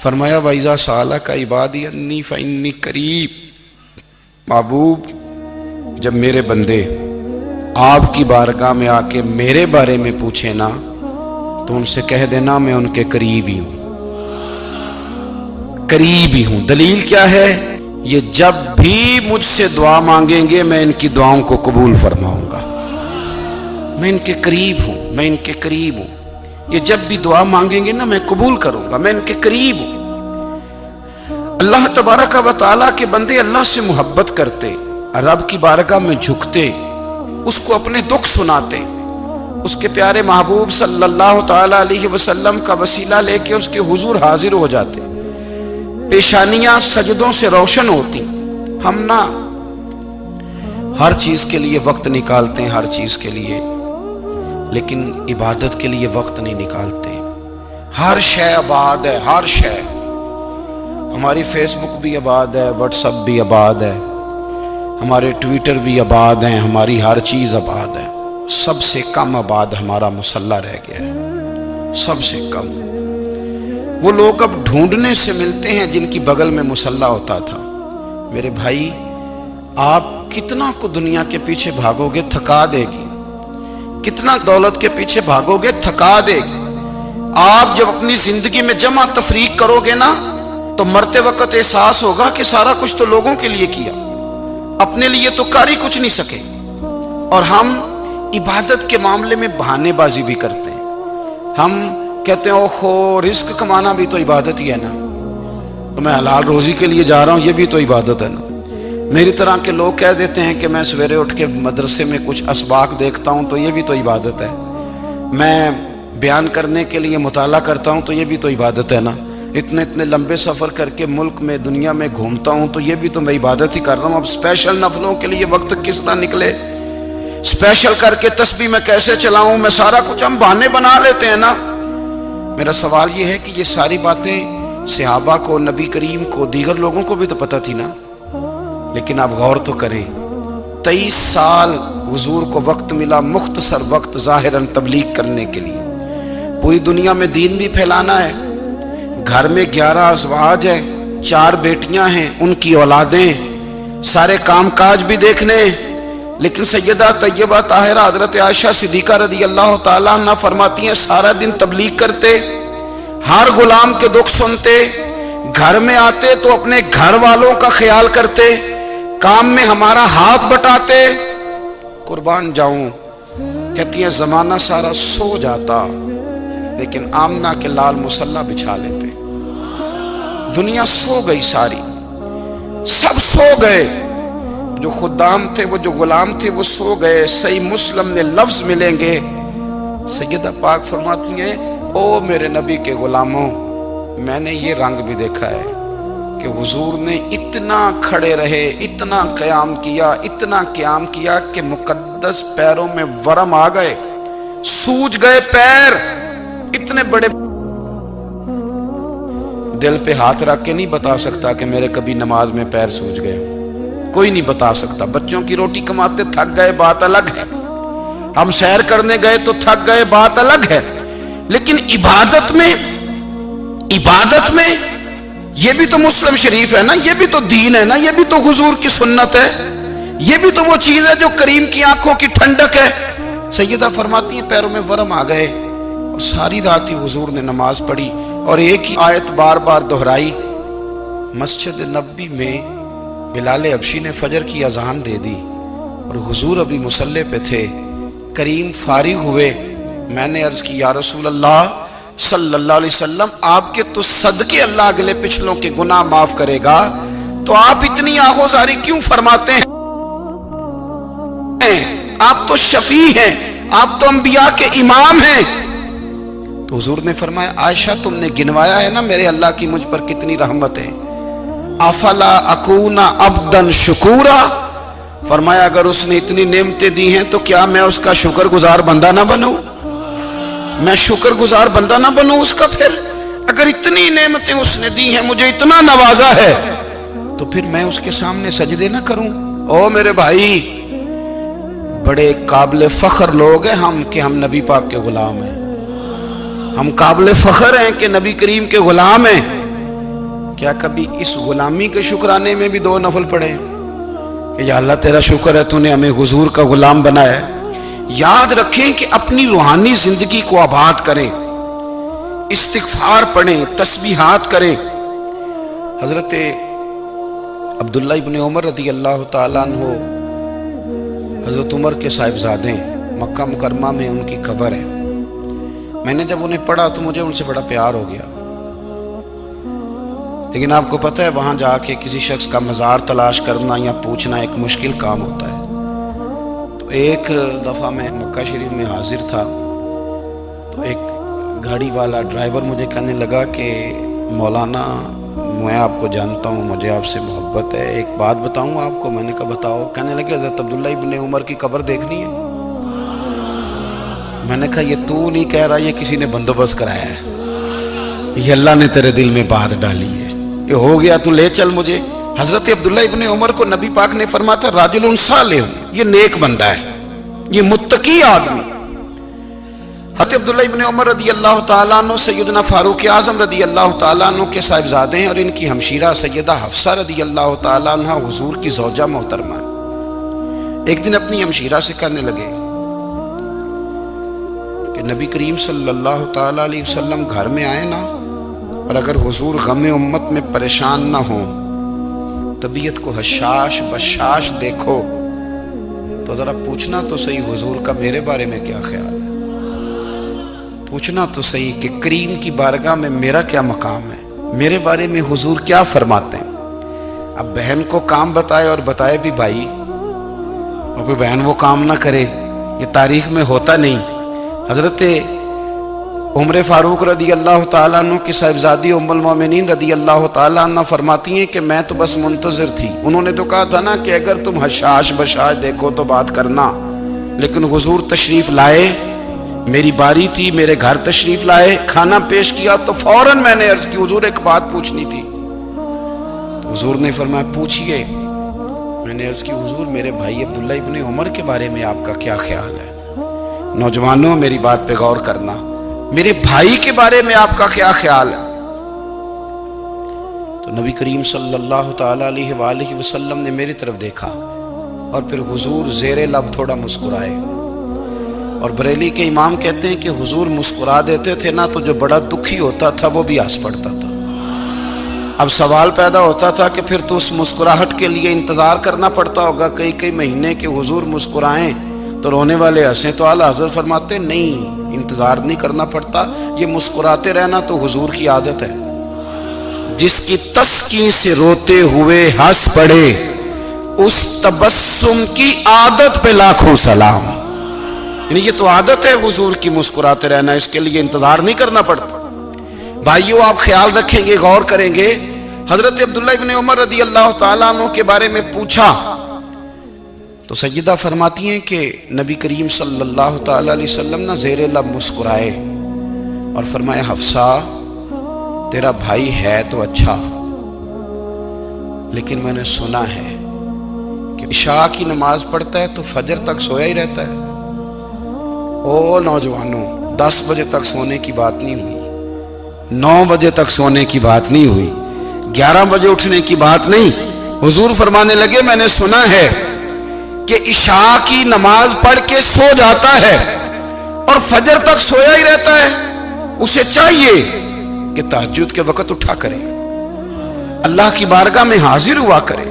فرمایا وَإِذَا سَأَلَكَ عِبَادِي أَنِّي فَإِنِّي قَرِيب، محبوب جب میرے بندے آپ کی بارگاہ میں آ کے میرے بارے میں پوچھیں نا تو ان سے کہہ دینا میں ان کے قریب ہی ہوں، قریب ہی ہوں۔ دلیل کیا ہے؟ یہ جب بھی مجھ سے دعا مانگیں گے میں ان کی دعاؤں کو قبول فرماؤں گا، میں ان کے قریب ہوں، میں ان کے قریب ہوں۔ یہ جب بھی دعا مانگیں گے نا میں قبول کروں گا، میں ان کے قریب ہوں۔ اللہ تبارک و تعالیٰ کے بندے اللہ سے محبت کرتے، رب کی بارگاہ میں جھکتے، اس کو اپنے دکھ سناتے، اس کے پیارے محبوب صلی اللہ تعالیٰ علیہ وسلم کا وسیلہ لے کے اس کے حضور حاضر ہو جاتے، پیشانیاں سجدوں سے روشن ہوتی۔ ہم نا ہر چیز کے لیے وقت نکالتے ہیں، ہر چیز کے لیے، لیکن عبادت کے لیے وقت نہیں نکالتے۔ ہر شے آباد ہے، ہر شے، ہماری فیس بک بھی آباد ہے، واٹس ایپ بھی آباد ہے، ہمارے ٹویٹر بھی آباد ہیں، ہماری ہر چیز آباد ہے۔ سب سے کم آباد ہمارا مصلی رہ گیا ہے، سب سے کم۔ وہ لوگ اب ڈھونڈنے سے ملتے ہیں جن کی بغل میں مصلی ہوتا تھا۔ میرے بھائی آپ کتنا کو دنیا کے پیچھے بھاگو گے تھکا دے گی، کتنا دولت کے پیچھے بھاگو گے تھکا دے گی۔ آپ جب اپنی زندگی میں جمع تفریق کرو گے نا تو مرتے وقت احساس ہوگا کہ سارا کچھ تو لوگوں کے لیے کیا، اپنے لیے تو کر ہی کچھ نہیں سکے۔ اور ہم عبادت کے معاملے میں بہانے بازی بھی کرتے ہیں۔ ہم کہتے ہیں اوہو رزق کمانا بھی تو عبادت ہی ہے نا، تو میں حلال روزی کے لیے جا رہا ہوں، یہ بھی تو عبادت ہے نا۔ میری طرح کے لوگ کہہ دیتے ہیں کہ میں سویرے اٹھ کے مدرسے میں کچھ اسباق دیکھتا ہوں تو یہ بھی تو عبادت ہے، میں بیان کرنے کے لیے مطالعہ کرتا ہوں تو یہ بھی تو عبادت ہے نا، اتنے لمبے سفر کر کے ملک میں دنیا میں گھومتا ہوں تو یہ بھی تو میں عبادت ہی کر رہا ہوں۔ اب اسپیشل نفلوں کے لیے وقت کس طرح نکلے، اسپیشل کر کے تسبیح میں کیسے چلاؤں، میں سارا کچھ ہم بہانے بنا لیتے ہیں نا۔ میرا سوال یہ ہے کہ یہ ساری باتیں صحابہ کو، نبی کریم کو، دیگر لوگوں کو بھی تو پتہ تھی نا، لیکن آپ غور تو کریں 23 سال حضور کو وقت ملا، مختصر وقت ظاہراً تبلیغ کرنے کے لیے، پوری دنیا میں دین بھی پھیلانا ہے۔ گھر میں 11 ازواج ہے، 4 بیٹیاں ہیں، ان کی اولادیں، سارے کام کاج بھی دیکھنے، لیکن سیدہ طیبہ طاہرہ حضرت عائشہ صدیقہ رضی اللہ تعالیٰ عنہ فرماتی ہیں سارا دن تبلیغ کرتے، ہر غلام کے دکھ سنتے، گھر میں آتے تو اپنے گھر والوں کا خیال کرتے، کام میں ہمارا ہاتھ بٹاتے۔ قربان جاؤں، کہتی ہیں زمانہ سارا سو جاتا لیکن آمنہ کے لال مصلی بچھا لیتے۔ دنیا سو گئی، ساری سب سو گئے، جو خدام تھے، وہ جو غلام تھے وہ سو گئے۔ صحیح مسلم میں لفظ ملیں گے، سیدہ پاک فرماتی ہیں او میرے نبی کے غلاموں، میں نے یہ رنگ بھی دیکھا ہے کہ حضور نے اتنا کھڑے رہے، اتنا قیام کیا، اتنا قیام کیا کہ مقدس پیروں میں ورم آ گئے، سوج گئے پیر، اتنے بڑے۔ دل پہ ہاتھ رکھ کے نہیں بتا سکتا کہ میرے کبھی نماز میں پیر سوج گئے، کوئی نہیں بتا سکتا۔ بچوں کی روٹی کماتے تھک گئے بات الگ ہے، ہم سیر کرنے گئے تو تھک گئے بات الگ ہے، لیکن عبادت میں یہ بھی تو مسلم شریف ہے نا، یہ بھی تو دین ہے نا، یہ بھی تو حضور کی سنت ہے، یہ بھی تو وہ چیز ہے جو کریم کی آنکھوں کی ٹھنڈک ہے۔ سیدہ فرماتی ہیں پیروں میں ورم آ گئے، اور ساری رات ہی حضور نے نماز پڑھی اور ایک ہی آیت بار بار دہرائی۔ مسجد نبوی میں بلال حبشی نے فجر کی اذان دے دی اور حضور ابھی مصلی پہ تھے، کریم فارغ ہوئے، میں نے عرض کی یا رسول اللہ صلی اللہ علیہ وسلم آپ کے تو صدقے اللہ اگلے پچھلوں کے گناہ معاف کرے گا، تو آپ اتنی آہوزاری کیوں فرماتے ہیں؟ آپ تو شفیع ہیں، آپ تو انبیاء کے امام ہیں۔ تو حضور نے فرمایا عائشہ تم نے گنوایا ہے نا میرے اللہ کی مجھ پر کتنی رحمت ہے، افلا اکونا عبدا شکورا، فرمایا اگر اس نے اتنی نعمتیں دی ہیں تو کیا میں اس کا شکر گزار بندہ نہ بنوں، میں شکر گزار بندہ نہ بنوں اس کا؟ پھر اگر اتنی نعمتیں اس نے دی ہیں، مجھے اتنا نوازا ہے، تو پھر میں اس کے سامنے سجدے نہ کروں؟ او میرے بھائی، بڑے قابل فخر لوگ ہیں ہم کہ ہم نبی پاک کے غلام ہیں، ہم قابل فخر ہیں کہ نبی کریم کے غلام ہیں، کیا کبھی اس غلامی کے شکرانے میں بھی 2 نفل پڑھے کہ یا اللہ تیرا شکر ہے تو نے ہمیں حضور کا غلام بنایا ہے؟ یاد رکھیں کہ اپنی روحانی زندگی کو آباد کریں، استغفار پڑھیں، تسبیحات کریں۔ حضرت عبداللہ ابن عمر رضی اللہ تعالیٰ عنہ حضرت عمر کے صاحبزادے، مکہ مکرمہ میں ان کی قبر ہے۔ میں نے جب انہیں پڑھا تو مجھے ان سے بڑا پیار ہو گیا، لیکن آپ کو پتہ ہے وہاں جا کے کسی شخص کا مزار تلاش کرنا یا پوچھنا ایک مشکل کام ہوتا ہے۔ تو ایک دفعہ میں مکہ شریف میں حاضر تھا تو ایک گاڑی والا ڈرائیور مجھے کہنے لگا کہ مولانا میں آپ کو جانتا ہوں، مجھے آپ سے محبت ہے، ایک بات بتاؤں آپ کو؟ میں نے کہا بتاؤ۔ کہنے لگے حضرت عبداللہ ابن عمر کی قبر دیکھنی ہے۔ میں نے کہا یہ تو نہیں کہہ رہا، یہ کسی نے بندوبست کرایا ہے، یہ اللہ نے تیرے دل میں بات ڈالی ہے، یہ ہو گیا تو لے چل مجھے۔ حضرت عبداللہ ابن عمر کو نبی پاک نے فرمایا تھا راجل صالح، یہ نیک بندہ ہے، یہ متقی آدمی۔ حضرت عبداللہ ابن عمر رضی اللہ تعالیٰ عنہ سیدنا فاروق اعظم رضی اللہ تعالیٰ عنہ کے صاحبزادے ہیں، اور ان کی ہمشیرہ سیدہ حفصہ رضی اللہ تعالیٰ عنہ حضور کی زوجہ محترمہ۔ ایک دن اپنی ہمشیرہ سے کہنے لگے کہ نبی کریم صلی اللہ تعالیٰ علیہ وسلم گھر میں آئے نا، اور اگر حضور غم امت میں پریشان نہ ہوں، طبیعت کو حشاش بشاش دیکھو تو ذرا پوچھنا تو صحیح حضور کا میرے بارے میں کیا خیال ہے، پوچھنا تو صحیح کہ کریم کی بارگاہ میں میرا کیا مقام ہے، میرے بارے میں حضور کیا فرماتے ہیں۔ اب بہن کو کام بتائے اور بتائے بھی بھائی، اور کوئی بہن وہ کام نہ کرے، یہ تاریخ میں ہوتا نہیں۔ حضرت عمر فاروق رضی اللہ تعالیٰ عنہ کی صاحبزادی ام المومنین رضی اللہ تعالیٰ عنہ فرماتی ہیں کہ میں تو بس منتظر تھی، انہوں نے تو کہا تھا نا کہ اگر تم حشاش بشاش دیکھو تو بات کرنا، لیکن حضور تشریف لائے، میری باری تھی، میرے گھر تشریف لائے، کھانا پیش کیا تو فوراً میں نے عرض کی حضور ایک بات پوچھنی تھی۔ تو حضور نے فرمایا پوچھئے۔ میں نے عرض کی حضور میرے بھائی عبداللہ ابن عمر کے بارے میں آپ کا کیا خیال ہے؟ نوجوانوں میری بات پہ غور کرنا، میرے بھائی کے بارے میں آپ کا کیا خیال ہے؟ تو نبی کریم صلی اللہ تعالیٰ علیہ وآلہ وسلم نے میری طرف دیکھا اور پھر حضور زیر لب تھوڑا مسکرائے، اور بریلی کے امام کہتے ہیں کہ حضور مسکرا دیتے تھے نا تو جو بڑا دکھی ہوتا تھا وہ بھی ہنس پڑتا تھا۔ اب سوال پیدا ہوتا تھا کہ پھر تو اس مسکراہٹ کے لیے انتظار کرنا پڑتا ہوگا کئی مہینے کہ حضور مسکرائیں تو رونے والے ہنسیں، تو اعلیٰ حضرت فرماتے نہیں، انتظار نہیں کرنا پڑتا، یہ مسکراتے رہنا تو حضور کی عادت ہے۔ جس کی تسکین سے روتے ہوئے ہنس پڑے اس تبسم کی عادت پہ لاکھوں سلام۔ یعنی یہ تو عادت ہے حضور کی مسکراتے رہنا، اس کے لیے انتظار نہیں کرنا پڑتا۔ بھائیو آپ خیال رکھیں گے، غور کریں گے، حضرت عبداللہ ابن عمر رضی اللہ تعالیٰ عنہ کے بارے میں پوچھا تو سیدہ فرماتی ہیں کہ نبی کریم صلی اللہ تعالیٰ علیہ وسلم نہ زیر لب مسکرائے اور فرمایا حفصہ تیرا بھائی ہے تو اچھا، لیکن میں نے سنا ہے کہ عشاء کی نماز پڑھتا ہے تو فجر تک سویا ہی رہتا ہے۔ او نوجوانوں، 10 بجے تک سونے کی بات نہیں ہوئی، 9 بجے تک سونے کی بات نہیں ہوئی، 11 بجے اٹھنے کی بات نہیں۔ حضور فرمانے لگے میں نے سنا ہے کہ عشاء کی نماز پڑھ کے سو جاتا ہے اور فجر تک سویا ہی رہتا ہے، اسے چاہیے کہ تہجد کے وقت اٹھا کرے، اللہ کی بارگاہ میں حاضر ہوا کرے،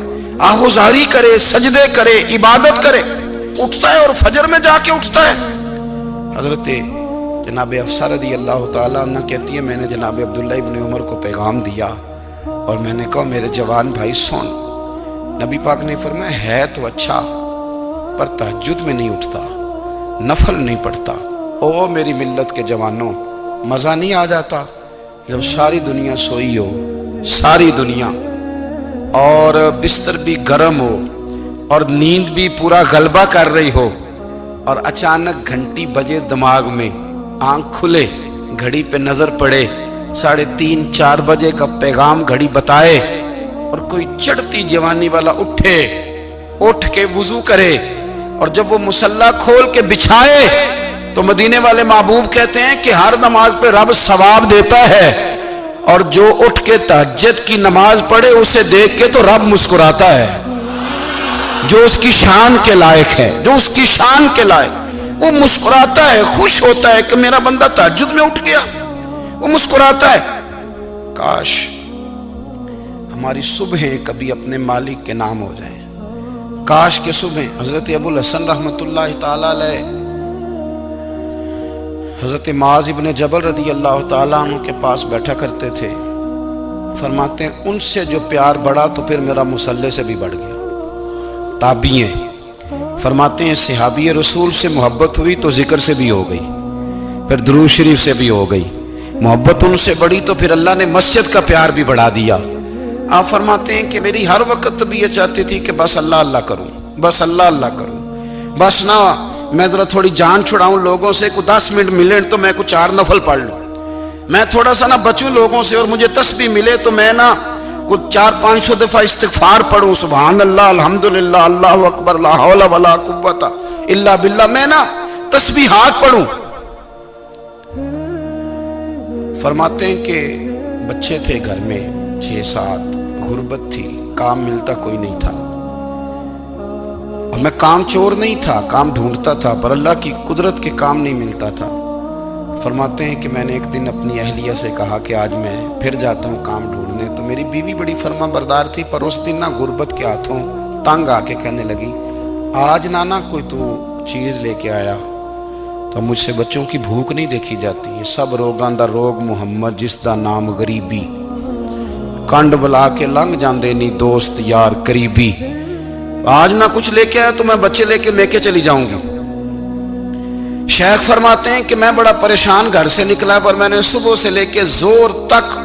آہوزاری کرے، سجدے کرے، عبادت کرے، اٹھتا ہے اور فجر میں جا کے اٹھتا ہے۔ حضرت جناب حفصہ رضی اللہ تعالیٰ عنہ کہتی ہے میں نے جناب عبداللہ ابن عمر کو پیغام دیا اور میں نے کہا میرے جوان بھائی سن۔ نبی پاک نے فرمایا ہے تو اچھا پر تہجد میں نہیں اٹھتا، نفل نہیں پڑھتا۔ او میری ملت کے جوانوں، مزہ نہیں آ جاتا جب ساری دنیا سوئی ہو، ساری دنیا، اور بستر بھی گرم ہو اور نیند بھی پورا غلبہ کر رہی ہو، اور اچانک گھنٹی بجے دماغ میں، آنکھ کھلے، گھڑی پہ نظر پڑے، 3:30 4 بجے کا پیغام گھڑی بتائے، اور کوئی چڑھتی جوانی والا اٹھ کے وضو کرے، اور جب وہ مصلی کھول کے بچھائے تو مدینے والے محبوب کہتے ہیں کہ ہر نماز پہ رب ثواب دیتا ہے، اور جو اٹھ کے تہجد کی نماز پڑھے اسے دیکھ کے تو رب مسکراتا ہے، جو اس کی شان کے لائق ہے، جو اس کی شان کے لائق، وہ مسکراتا ہے، خوش ہوتا ہے کہ میرا بندہ تہجد میں اٹھ گیا، وہ مسکراتا ہے۔ کاش ہماری صبحیں کبھی اپنے مالک کے نام ہو جائیں، کاش کے صبح۔ حضرت ابو الحسن رحمۃ اللہ تعالیٰ علیہ حضرت معاذ ابن جبل رضی اللہ تعالیٰ عنہ کے پاس بیٹھا کرتے تھے، فرماتے ہیں ان سے جو پیار بڑھا تو پھر میرا مصلی سے بھی بڑھ گیا۔ تابعی ہیں، فرماتے ہیں صحابی رسول سے محبت ہوئی تو ذکر سے بھی ہو گئی، پھر درود شریف سے بھی ہو گئی، محبت ان سے بڑھی تو پھر اللہ نے مسجد کا پیار بھی بڑھا دیا۔ آپ فرماتے ہیں کہ میری ہر وقت بھی یہ چاہتی تھی کہ بس اللہ اللہ کروں، بس اللہ اللہ کروں، بس نہ میں ذرا تھوڑی جان چھڑاؤں لوگوں سے، کوئی 10 منٹ ملے تو میں کچھ 4 نفل پڑھ لوں، میں تھوڑا سا نہ بچوں لوگوں سے، اور مجھے تسبیح ملے تو میں نہ کچھ 400-500 دفعہ استغفار پڑھوں، سبحان اللہ، الحمدللہ، اللہ اکبر، لا حول ولا قوت الا باللہ، میں نہ تسبیحات پڑھوں۔ فرماتے ہیں کہ بچے تھے گھر میں 6-7، غربت تھی، کام ملتا کوئی نہیں تھا، اور میں کام چور نہیں تھا، کام ڈھونڈتا تھا، پر اللہ کی قدرت کے کام نہیں ملتا تھا۔ فرماتے ہیں کہ میں نے ایک دن اپنی اہلیہ سے کہا کہ آج میں پھر جاتا ہوں کام ڈھونڈنے، تو میری بیوی بڑی فرما بردار تھی، پر اس دن نہ غربت کے ہاتھوں تنگ آ کے کہنے لگی آج نانا کوئی تو چیز لے کے آیا، تو مجھ سے بچوں کی بھوک نہیں دیکھی جاتی، یہ سب روگاں دا روگ محمد جس دا نام غریبی، کنڈ بلا کے لنگ جاندے نہیں دوست یار قریبی، آج نہ کچھ لے کے آیا تو میں بچے لے کے چلی جاؤں گی۔ شیخ فرماتے ہیں کہ میں بڑا پریشان گھر سے نکلا، پر میں نے صبح سے لے کے زور تک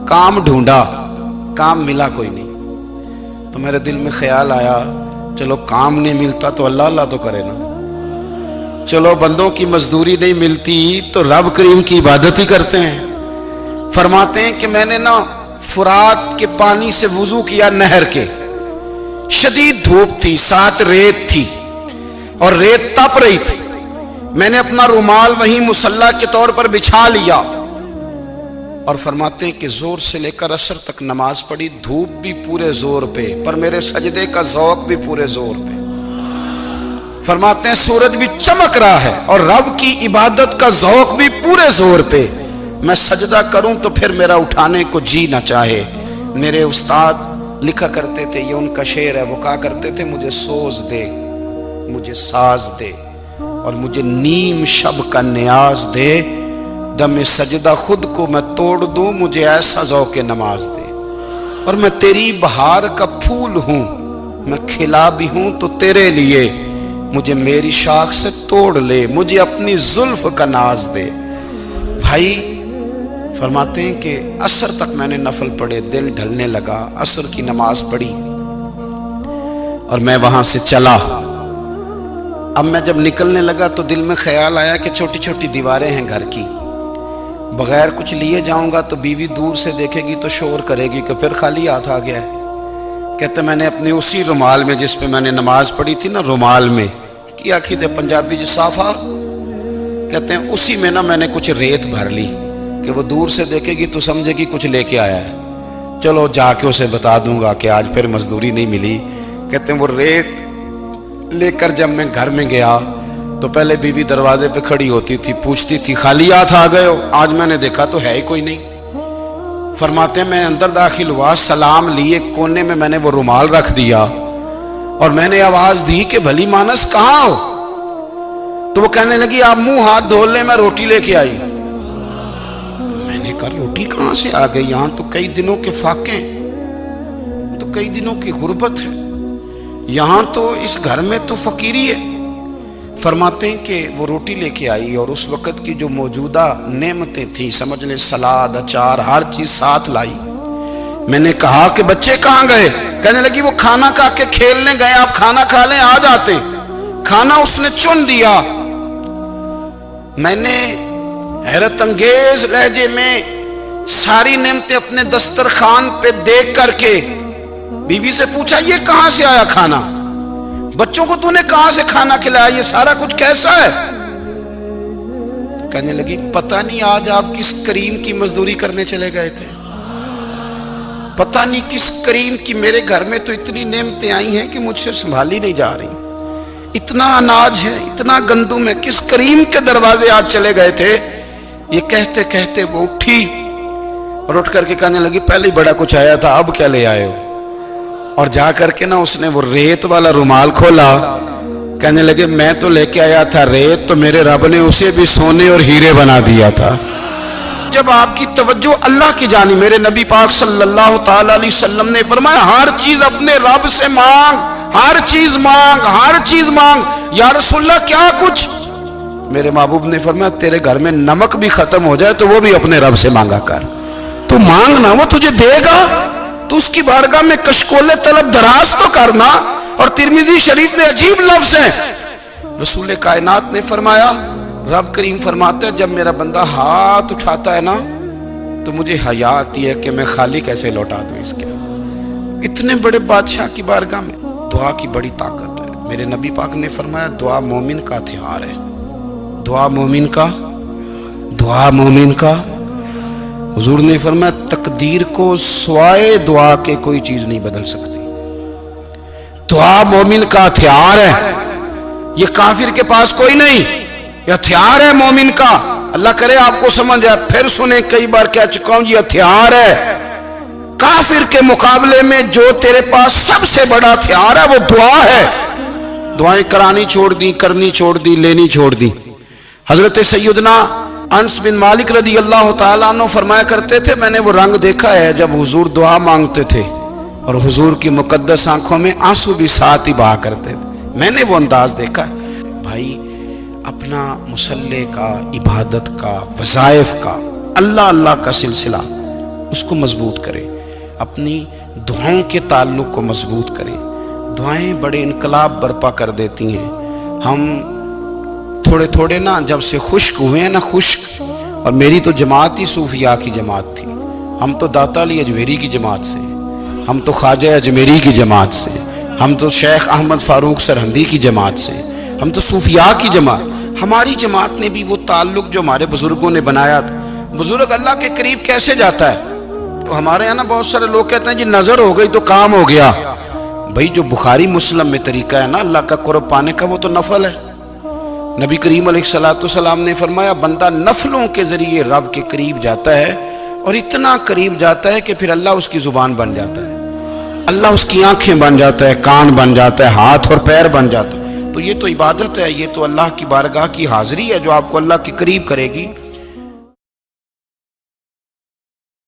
کام ڈھونڈا، کام ملا کوئی نہیں، تو میرے دل میں خیال آیا چلو کام نہیں ملتا تو اللہ اللہ تو کرے نا، چلو بندوں کی مزدوری نہیں ملتی تو رب کریم کی عبادت ہی کرتے ہیں۔ فرماتے ہیں کہ میں نے نا فرات کے پانی سے وضو کیا، نہر کے، شدید دھوپ تھی، ساتھ ریت تھی اور ریت تپ رہی تھی، میں نے اپنا رومال وہیں مصلی کے طور پر بچھا لیا، اور فرماتے ہیں کہ زور سے لے کر عصر تک نماز پڑھی، دھوپ بھی پورے زور پہ، پر میرے سجدے کا ذوق بھی پورے زور پہ۔ فرماتے ہیں سورج بھی چمک رہا ہے اور رب کی عبادت کا ذوق بھی پورے زور پہ، میں سجدہ کروں تو پھر میرا اٹھانے کو جی نہ چاہے۔ میرے استاد لکھا کرتے تھے، یہ ان کا شعر ہے، وہ کہا کرتے تھے مجھے سوز دے، مجھے ساز دے، اور مجھے نیم شب کا نیاز دے، دم سجدہ خود کو میں توڑ دوں، مجھے ایسا ذوق نماز دے، اور میں تیری بہار کا پھول ہوں، میں کھلا بھی ہوں تو تیرے لیے، مجھے میری شاخ سے توڑ لے، مجھے اپنی زلف کا ناز دے۔ بھائی فرماتے ہیں کہ عصر تک میں نے نفل پڑھے، دل ڈھلنے لگا، عصر کی نماز پڑھی اور میں وہاں سے چلا۔ اب میں جب نکلنے لگا تو دل میں خیال آیا کہ چھوٹی چھوٹی دیواریں ہیں گھر کی، بغیر کچھ لیے جاؤں گا تو بیوی دور سے دیکھے گی تو شور کرے گی کہ پھر خالی ہاتھ آ گیا ہے۔ کہتے میں نے اپنے اسی رومال میں جس پہ میں نے نماز پڑھی تھی نا، رومال میں کی آخی دے پنجابی جسافہ کہتے ہیں، اسی میں نا میں نے کچھ ریت بھر لی کہ وہ دور سے دیکھے گی تو سمجھے گی کچھ لے کے آیا ہے، چلو جا کے اسے بتا دوں گا کہ آج پھر مزدوری نہیں ملی۔ کہتے ہیں وہ ریت لے کر جب میں گھر میں گیا تو پہلے بیوی دروازے پہ کھڑی ہوتی تھی، پوچھتی تھی خالی ہاتھ آ گئے ہو؟ آج میں نے دیکھا تو ہے ہی کوئی نہیں۔ فرماتے ہیں میں اندر داخل ہوا، سلام لیے، کونے میں نے وہ رومال رکھ دیا اور میں نے آواز دی کہ بھلی مانس کہاں ہو؟ تو وہ کہنے لگی آپ منہ ہاتھ دھو لیں، میں روٹی لے کے آئی۔ میں نے کہا روٹی کہاں سے آ گئی؟ یہاں تو کئی دنوں کے فاقے، تو کئی دنوں کی غربت ہے، یہاں تو اس گھر میں تو فقیری ہے۔ فرماتے ہیں کہ وہ روٹی لے کے آئی اور اس وقت کی جو موجودہ نعمتیں تھیں، سمجھ لیں سلاد، اچار، ہر چیز ساتھ لائی۔ میں نے کہا کہ بچے کہاں گئے؟ کہنے لگی وہ کھانا کھا کے کھیلنے گئے، آپ کھانا کھا لیں آ جاتے۔ کھانا اس نے چن دیا۔ میں نے حیرت انگیز لہجے میں ساری نعمتیں اپنے دسترخوان پہ دیکھ کر کے بیوی سے پوچھا یہ کہاں سے آیا کھانا؟ بچوں کو تو نے کہاں سے کھانا کھلایا؟ یہ سارا کچھ کیسا ہے؟ کہنے لگی پتہ نہیں آج آپ کس کریم کی مزدوری کرنے چلے گئے تھے۔ پتہ نہیں کس کریم کی میرے گھر میں تو اتنی نعمتیں آئی ہیں کہ مجھ سے سنبھالی نہیں جا رہی، اتنا اناج ہے، اتنا گندم ہے، کس کریم کے دروازے آج چلے گئے تھے؟ یہ کہتے کہتے وہ اٹھی اور اٹھ کر کے کہنے لگی پہلے ہی بڑا کچھ آیا تھا، اب کیا لے آئے ہو؟ اور جا کر کے نا اس نے وہ ریت والا رومال کھولا، کہنے لگے میں تو لے کے آیا تھا ریت، تو میرے رب نے اسے بھی سونے اور ہیرے بنا دیا تھا۔ جب آپ کی توجہ اللہ کی جانب، میرے نبی پاک صلی اللہ تعالی علیہ وسلم نے فرمایا ہر چیز اپنے رب سے مانگ، ہر چیز مانگ، ہر چیز مانگ۔ یا رسول اللہ کیا کچھ؟ میرے محبوب نے فرمایا تیرے گھر میں نمک بھی ختم ہو جائے تو وہ بھی اپنے رب سے مانگا کر، تو مانگنا وہ تجھے دے گا، تو اس کی بارگاہ میں کشکول طلب دراز تو کرنا۔ اور ترمذی شریف میں عجیب لفظ ہے، رسول کائنات نے فرمایا، رب کریم فرماتا ہے جب میرا بندہ ہاتھ اٹھاتا ہے نا تو مجھے حیا آتی ہے کہ میں خالی کیسے لوٹا دوں اس کے۔ اتنے بڑے بادشاہ کی بارگاہ میں دعا کی بڑی طاقت ہے۔ میرے نبی پاک نے فرمایا دعا مومن کا ہتھیار ہے، دعا مومن کا، دعا مومن کا۔ حضور نے فرمایا تقدیر کو سوائے دعا کے کوئی چیز نہیں بدل سکتی۔ دعا مومن کا ہتھیار ہے، یہ کافر کے پاس کوئی نہیں، یہ ہتھیار ہے مومن کا۔ اللہ کرے آپ کو سمجھ آئے، پھر سنیں، کئی بار کہہ چکا ہوں یہ ہتھیار ہے۔ کافر کے مقابلے میں جو تیرے پاس سب سے بڑا ہتھیار ہے وہ دعا ہے۔ دعائیں کرانی چھوڑ دی، کرنی چھوڑ دی، لینی چھوڑ دی۔ حضرت سیدنا انس بن مالک رضی اللہ تعالیٰ عنہ فرمایا کرتے تھے میں نے وہ رنگ دیکھا ہے جب حضور دعا مانگتے تھے اور حضور کی مقدس آنکھوں میں آنسو بھی ساتھ ہی بہا کرتے تھے، میں نے وہ انداز دیکھا ہے۔ بھائی اپنا مصلی کا، عبادت کا، وظائف کا، اللہ اللہ کا سلسلہ اس کو مضبوط کریں، اپنی دعاؤں کے تعلق کو مضبوط کریں۔ دعائیں بڑے انقلاب برپا کر دیتی ہیں۔ ہم تھوڑے تھوڑے نا جب سے خشک ہوئے ہیں نا، خشک، اور میری تو جماعت ہی صوفیاء کی جماعت تھی، ہم تو داتا علی اجمیری کی جماعت سے، ہم تو خواجہ اجمیری کی جماعت سے، ہم تو شیخ احمد فاروق سرہندی کی جماعت سے، ہم تو صوفیاء کی جماعت۔ ہماری جماعت نے بھی وہ تعلق جو ہمارے بزرگوں نے بنایا تھا۔ بزرگ اللہ کے قریب کیسے جاتا ہے؟ تو ہمارے یہاں نا بہت سارے لوگ کہتے ہیں جی نظر ہو گئی تو کام ہو گیا۔ بھائی جو بخاری مسلم میں طریقہ ہے نا اللہ کا قرب پانے کا وہ تو نفل ہے۔ نبی کریم علیہ السلام نے فرمایا بندہ نفلوں کے ذریعے رب کے قریب جاتا ہے، اور اتنا قریب جاتا ہے کہ پھر اللہ اس کی زبان بن جاتا ہے، اللہ اس کی آنکھیں بن جاتا ہے، کان بن جاتا ہے، ہاتھ اور پیر بن جاتا ہے۔ تو یہ تو عبادت ہے، یہ تو اللہ کی بارگاہ کی حاضری ہے جو آپ کو اللہ کے قریب کرے گی۔